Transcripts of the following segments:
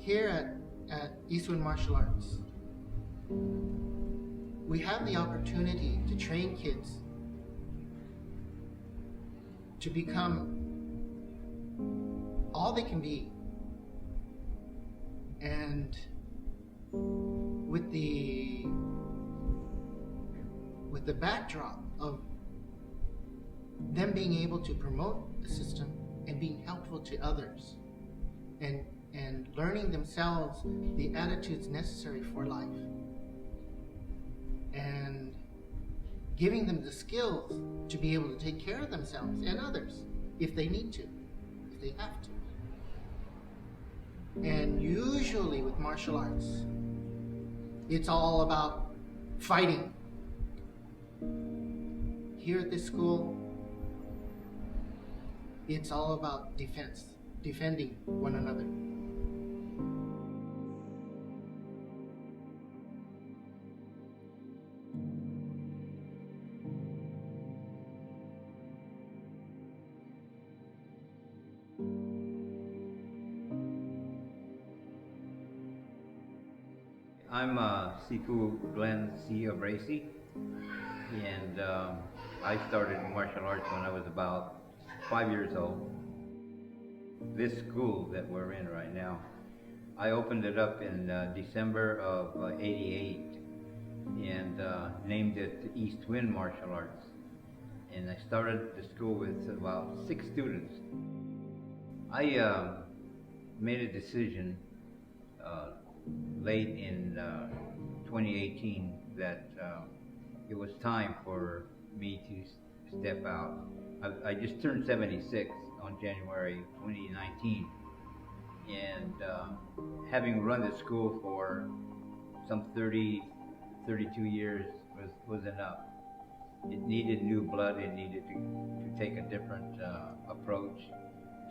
here at Eastwind Martial Arts, we have the opportunity to train kids to become all they can be. And with the backdrop of them being able to promote the system and being helpful to others, and learning themselves the attitudes necessary for life, and giving them the skills to be able to take care of themselves and others if they need to, if they have to. And usually with martial arts, it's all about fighting. Here at this school, it's all about defense, defending one another. I'm Sifu Glenn C. Abracy, and I started martial arts when I was about 5 years old. This school that we're in right now, I opened it up in December of '88 and named it Eastwind Martial Arts. And I started the school with about 6 students. I made a decision late in 2018 that it was time for me to step out. I just turned 76 on January 2019, and having run the school for some 32 years was enough. It needed new blood. It needed to take a different approach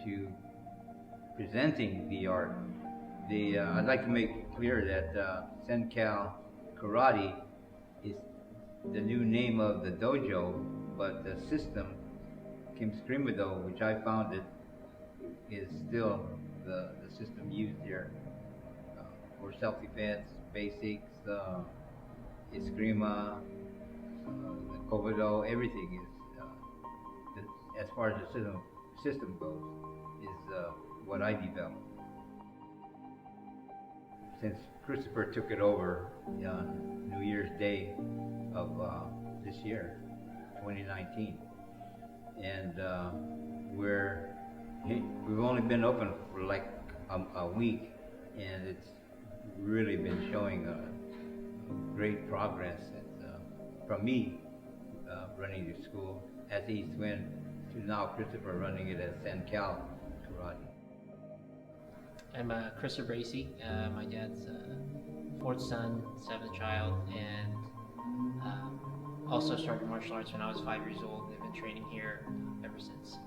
to presenting the art. I'd like to make clear that CenCal Karate is the new name of the dojo, but the system, Kim Screamado, which I founded, is still the system used here for self-defense, basics, Eskrima, Kobudo, everything is, as far as the system goes, is what I developed. Since Christopher took it over on New Year's Day of this year, 2019, and we've only been open for like a week, and it's really been showing great progress. From me running the school at Eastwind to now Christopher running it at CenCal Karate. I'm Chris Abracy. My dad's fourth son, seventh child, and also started martial arts when I was 5 years old. I've been training here ever since.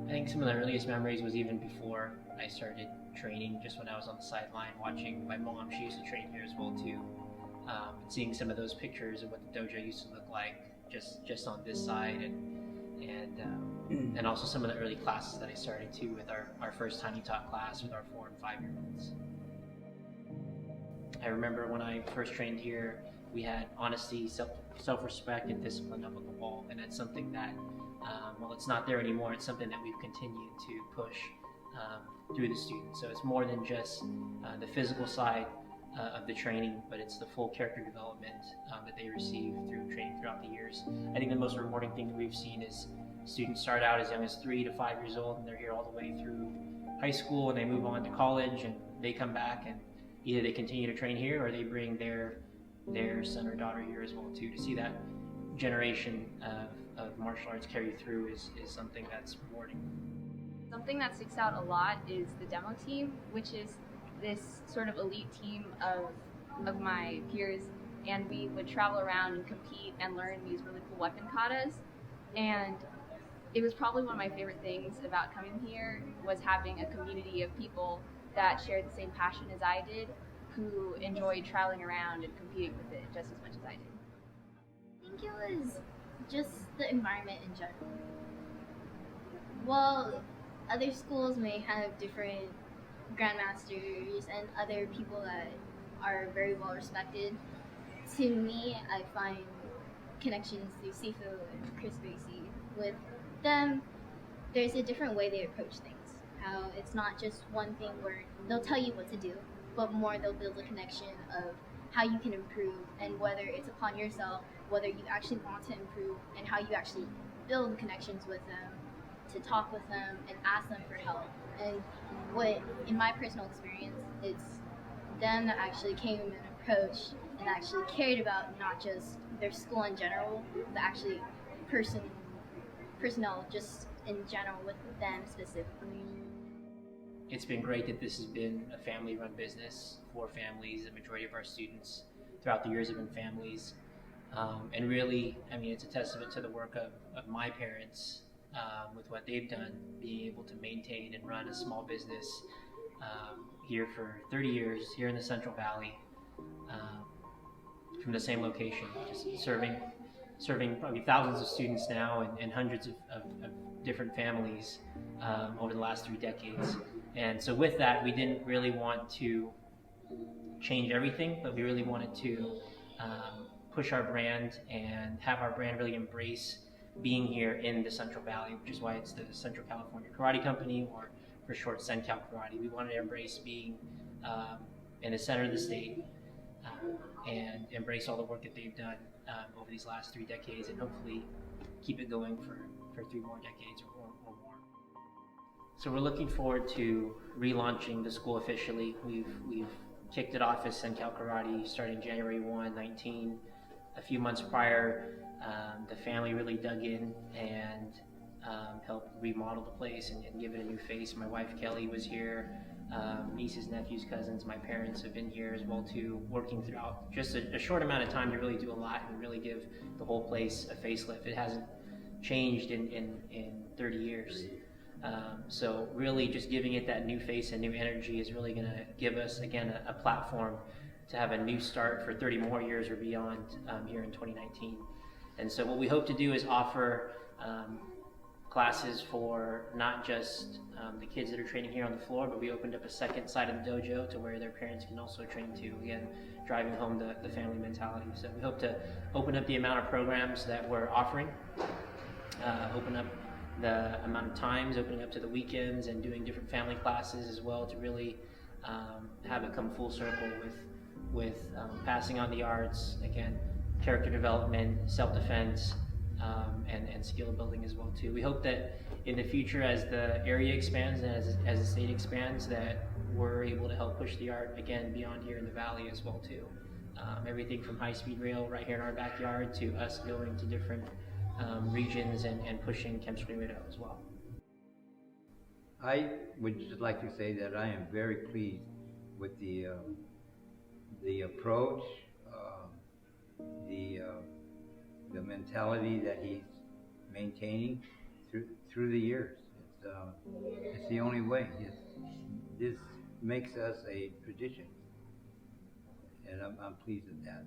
I think some of the earliest memories was even before I started training, just when I was on the sideline watching my mom. She used to train here as well too, and seeing some of those pictures of what the dojo used to look like just on this side, and also some of the early classes that I started too, with our first tiny talk class with our 4 and 5 year olds. I remember when I first trained here, we had honesty, self-respect, and discipline up on the wall, and that's something that, well, it's not there anymore. It's something that we've continued to push through the students. So it's more than just the physical side of the training, but it's the full character development that they receive through training throughout the years. I think the most rewarding thing that we've seen is students start out as young as 3 to 5 years old, and they're here all the way through high school, and they move on to college, and they come back, and either they continue to train here or they bring their son or daughter here as well too. To see that generation of martial arts carry through is something that's rewarding. Something that sticks out a lot is the demo team, which is this sort of elite team of my peers, and we would travel around and compete and learn these really cool weapon katas. And it was probably one of my favorite things about coming here was having a community of people that shared the same passion as I did, who enjoyed traveling around and competing with it just as much as I did. I think it was just the environment in general. Well, other schools may have different grandmasters and other people that are very well respected. To me, I find connections through Sifu and Chris Gracie. With them, there's a different way they approach things. How it's not just one thing where they'll tell you what to do, but more they'll build a connection of how you can improve and whether it's upon yourself, whether you actually want to improve, and how you actually build connections with them, to talk with them and ask them for help. And what, in my personal experience, it's them that actually came and approached and actually cared about not just their school in general, but actually personnel just in general with them specifically. It's been great that this has been a family-run business for families. The majority of our students throughout the years have been families. And really, I mean, it's a testament to the work of my parents with what they've done, being able to maintain and run a small business here for 30 years, here in the Central Valley, from the same location, just serving probably thousands of students now and hundreds of different families over the last 3 decades. And so with that, we didn't really want to change everything, but we really wanted to push our brand and have our brand really embrace being here in the Central Valley, which is why it's the Central California Karate Company, or for short, CenCal Karate. We wanted to embrace being in the center of the state and embrace all the work that they've done over these last 3 decades, and hopefully keep it going for 3 more decades or more. So we're looking forward to relaunching the school officially. We've kicked it off as CenCal Karate starting January 1, 19. A few months prior, the family really dug in and helped remodel the place and give it a new face. My wife Kelly was here. Nieces, nephews, cousins, my parents have been here as well too, working throughout just a short amount of time to really do a lot and really give the whole place a facelift. It hasn't changed in 30 years. So really just giving it that new face and new energy is really going to give us, again, a platform to have a new start for 30 more years or beyond here in 2019. And so what we hope to do is offer classes for not just the kids that are training here on the floor, but we opened up a second side of the dojo to where their parents can also train too, again, driving home the family mentality. So we hope to open up the amount of programs that we're offering, open up the amount of times, opening up to the weekends and doing different family classes as well, to really have it come full circle with passing on the arts, again, character development, self-defense, and skill building as well too. We hope that in the future, as the area expands and as the state expands, that we're able to help push the art again beyond here in the valley as well too. Everything from high-speed rail right here in our backyard to us going to different regions and pushing Kemsri as well. I would just like to say that I am very pleased with the approach, the mentality that he's maintaining through the years. It's the only way. This makes us a tradition, and I'm pleased with that.